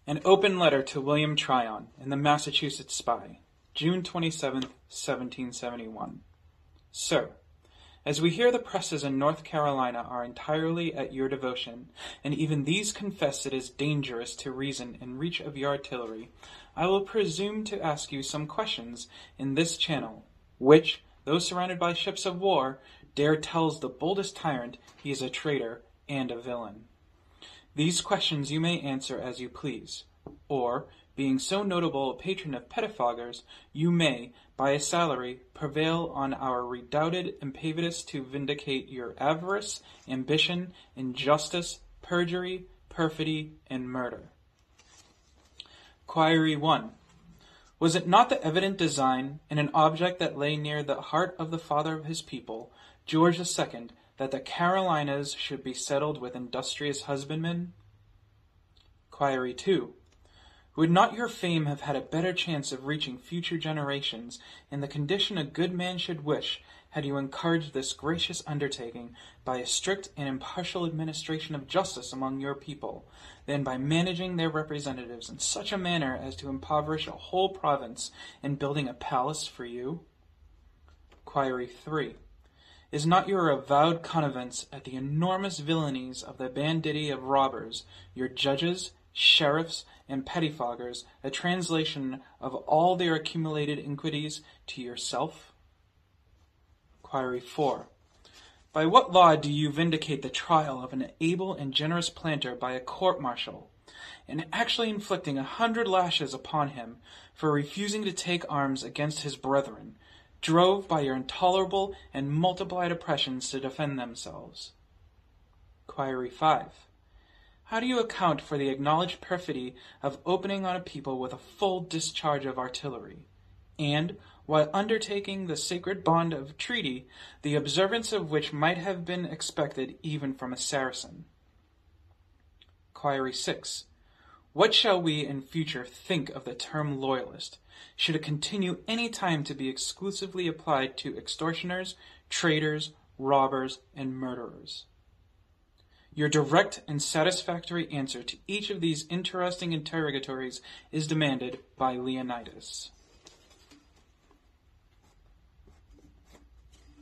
An open letter to William Tryon in the Massachusetts Spy, June 27, 1771. Sir, as we hear the presses in North Carolina are entirely at your devotion, and even these confess it is dangerous to reason in reach of your artillery, I will presume to ask you some questions in this channel, which, though surrounded by ships of war, dare tells the boldest tyrant he is a traitor and a villain. These questions you may answer as you please, or, being so notable a patron of pettifoggers, you may, by a salary, prevail on our redoubted Imperatus to vindicate your avarice, ambition, injustice, perjury, perfidy, and murder. Query 1. Was it not the evident design, and an object that lay near the heart of the father of his people, George II, that the Carolinas should be settled with industrious husbandmen? Query 2. Would not your fame have had a better chance of reaching future generations in the condition a good man should wish, had you encouraged this gracious undertaking by a strict and impartial administration of justice among your people, than by managing their representatives in such a manner as to impoverish a whole province in building a palace for you? Query 3. Is not your avowed connivance at the enormous villainies of the banditti of robbers, your judges, sheriffs, and pettifoggers, a translation of all their accumulated iniquities to yourself? Query 4. By what law do you vindicate the trial of an able and generous planter by a court-martial, and actually inflicting 100 lashes upon him for refusing to take arms against his brethren, drove by your intolerable and multiplied oppressions to defend themselves? Query 5. How do you account for the acknowledged perfidy of opening on a people with a full discharge of artillery, and, while undertaking the sacred bond of treaty, the observance of which might have been expected even from a Saracen? Query 6. What shall we in future think of the term loyalist, should it continue any time to be exclusively applied to extortioners, traitors, robbers, and murderers? Your direct and satisfactory answer to each of these interesting interrogatories is demanded by Leonidas.